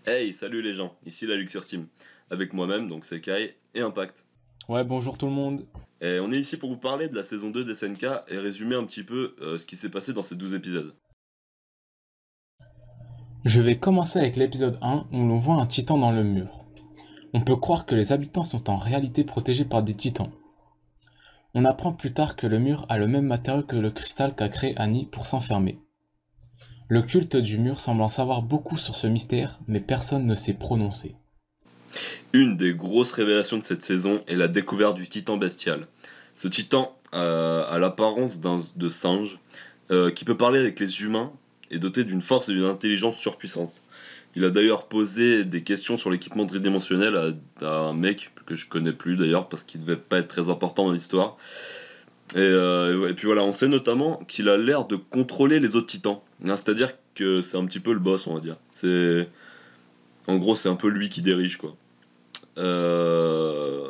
Hey, salut les gens, ici la Luxure Team, avec moi-même, donc c'est Kai, et Impact. Ouais, bonjour tout le monde. Et on est ici pour vous parler de la saison 2 d'SNK et résumer un petit peu ce qui s'est passé dans ces 12 épisodes. Je vais commencer avec l'épisode 1 où l'on voit un titan dans le mur. On peut croire que les habitants sont en réalité protégés par des titans. On apprend plus tard que le mur a le même matériau que le cristal qu'a créé Annie pour s'enfermer. Le culte du mur semble en savoir beaucoup sur ce mystère, mais personne ne s'est prononcé. Une des grosses révélations de cette saison est la découverte du titan bestial. Ce titan a l'apparence de singe, qui peut parler avec les humains et doté d'une force et d'une intelligence surpuissantes. Il a d'ailleurs posé des questions sur l'équipement tridimensionnel à un mec que je connais plus d'ailleurs parce qu'il devait pas être très important dans l'histoire. Et puis voilà, on sait notamment qu'il a l'air de contrôler les autres titans. Hein, c'est-à-dire que c'est un petit peu le boss, on va dire. En gros, c'est un peu lui qui dirige, quoi. Euh,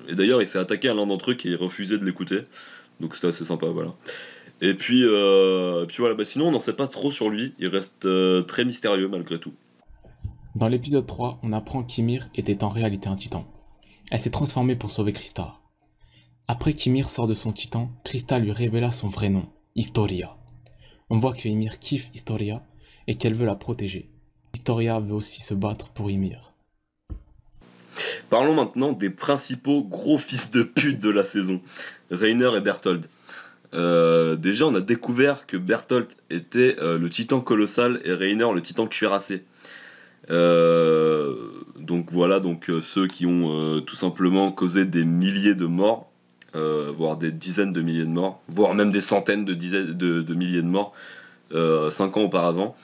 Et d'ailleurs, il s'est attaqué à l'un d'entre eux qui refusait de l'écouter. Donc c'était assez sympa, voilà. Et puis voilà, bah sinon on n'en sait pas trop sur lui. Il reste très mystérieux malgré tout. Dans l'épisode 3, on apprend qu'Ymir était en réalité un titan. Elle s'est transformée pour sauver Krista. Après qu'Ymir sort de son titan, Krista lui révéla son vrai nom, Historia. On voit que Ymir kiffe Historia et qu'elle veut la protéger. Historia veut aussi se battre pour Ymir. Parlons maintenant des principaux gros fils de pute de la saison, Reiner et Berthold. Déjà, on a découvert que Berthold était le titan colossal et Reiner le titan cuirassé. Donc voilà, ceux qui ont tout simplement causé des milliers de morts, voire des dizaines de milliers de morts, voire même des centaines de milliers de morts 5 ans auparavant.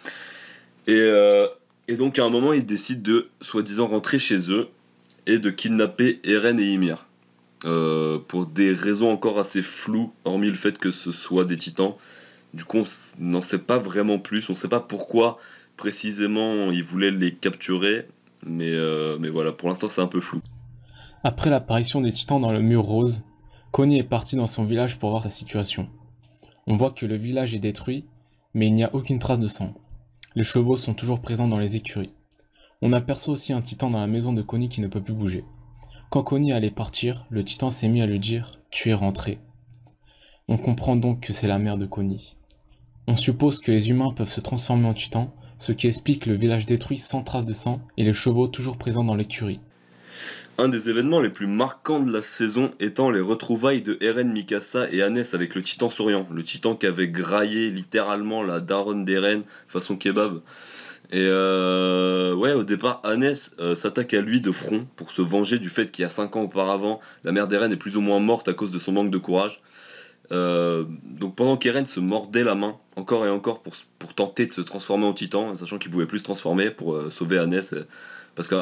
Et, euh, et donc à un moment, ils décident de soi-disant rentrer chez eux et de kidnapper Eren et Ymir. Pour des raisons encore assez floues, hormis le fait que ce soit des titans. Du coup, on n'en sait pas vraiment plus. On ne sait pas pourquoi précisément ils voulaient les capturer. Mais voilà, pour l'instant, c'est un peu flou. Après l'apparition des titans dans le mur rose, Connie est partie dans son village pour voir sa situation. On voit que le village est détruit, mais il n'y a aucune trace de sang. Les chevaux sont toujours présents dans les écuries. On aperçoit aussi un titan dans la maison de Connie qui ne peut plus bouger. Quand Connie allait partir, le titan s'est mis à lui dire « Tu es rentré ». On comprend donc que c'est la mère de Connie. On suppose que les humains peuvent se transformer en titans, ce qui explique le village détruit sans trace de sang et les chevaux toujours présents dans l'écurie. Un des événements les plus marquants de la saison étant les retrouvailles de Eren, Mikasa et Hannes avec le titan souriant. Le titan qui avait graillé littéralement la daronne d'Eren façon kebab. Ouais, au départ, Hannes s'attaque à lui de front pour se venger du fait qu'il y a 5 ans auparavant, la mère d'Eren est plus ou moins morte à cause de son manque de courage. Donc pendant qu'Eren se mordait la main, encore et encore, pour tenter de se transformer en titan, sachant qu'il pouvait plus se transformer pour sauver Hannes, parce que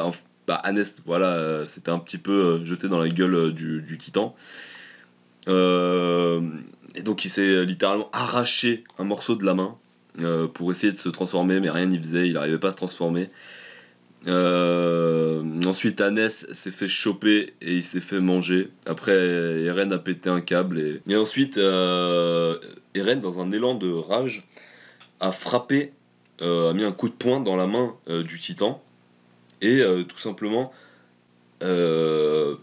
Hannes, voilà, c'était un petit peu jeté dans la gueule du titan. Euh, et donc il s'est littéralement arraché un morceau de la main pour essayer de se transformer, mais rien n'y faisait, il n'arrivait pas à se transformer. Ensuite, Hannes s'est fait choper et il s'est fait manger. Après, Eren a pété un câble. Et ensuite, Eren, dans un élan de rage, a frappé, a mis un coup de poing dans la main du titan. Et tout simplement, euh,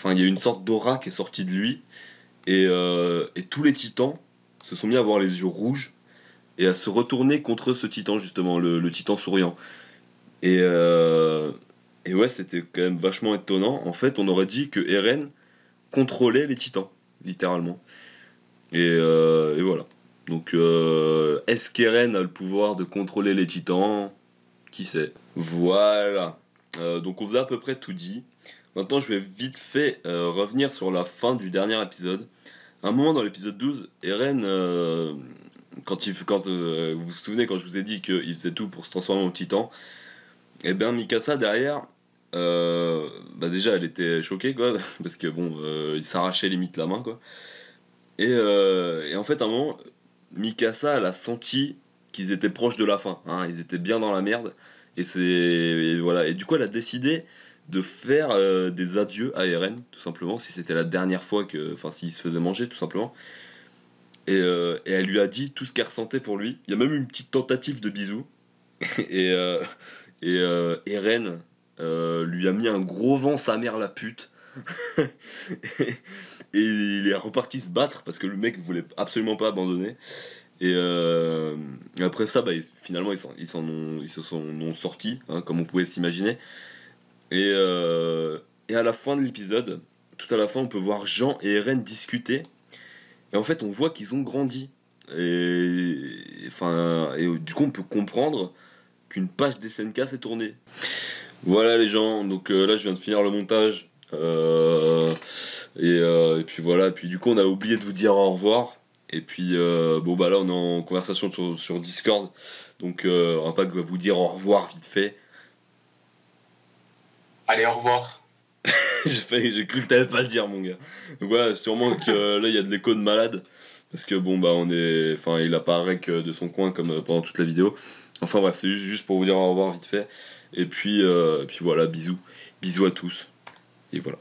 il y a une sorte d'aura qui est sortie de lui. Et tous les titans se sont mis à avoir les yeux rouges et à se retourner contre ce titan, justement, le titan souriant. Et, euh, et ouais, c'était quand même vachement étonnant. En fait, on aurait dit que Eren contrôlait les titans, littéralement. Et voilà. Donc, est-ce qu'Eren a le pouvoir de contrôler les titans? Qui sait? Voilà. Donc, on vous a à peu près tout dit. Maintenant, je vais vite fait revenir sur la fin du dernier épisode. À un moment dans l'épisode 12, Eren, vous vous souvenez quand je vous ai dit qu'il faisait tout pour se transformer en titan, et bien Mikasa derrière, déjà elle était choquée quoi, parce que bon, il s'arrachait limite la main quoi. Et en fait à un moment, Mikasa elle a senti qu'ils étaient proches de la fin, hein, ils étaient bien dans la merde, et voilà. Et du coup elle a décidé de faire des adieux à Eren, tout simplement, si c'était la dernière fois que. Enfin, s'il se faisait manger, tout simplement. Et elle lui a dit tout ce qu'elle ressentait pour lui. Il y a même eu une petite tentative de bisou. Et, Eren lui a mis un gros vent, sa mère la pute. Et il est reparti se battre parce que le mec voulait absolument pas abandonner. Et après ça, finalement, ils se sont sortis, hein, comme on pouvait s'imaginer. Et à la fin de l'épisode, tout à la fin, on peut voir Jean et Eren discuter. Et en fait, on voit qu'ils ont grandi. Et du coup, on peut comprendre qu'une page d'SNK s'est tournée. Voilà les gens, donc là je viens de finir le montage. Et puis voilà, puis du coup on a oublié de vous dire au revoir. Et puis bon bah là on est en conversation sur Discord. Donc on va pas vous dire au revoir vite fait. Allez, au revoir. J'ai cru que t'allais pas le dire mon gars. Donc voilà, sûrement que là il y a de l'écho de malade. Parce que bon bah Enfin il apparaît que de son coin comme pendant toute la vidéo. Enfin bref, c'est juste pour vous dire au revoir vite fait. Et puis voilà, bisous. Bisous à tous. Et voilà.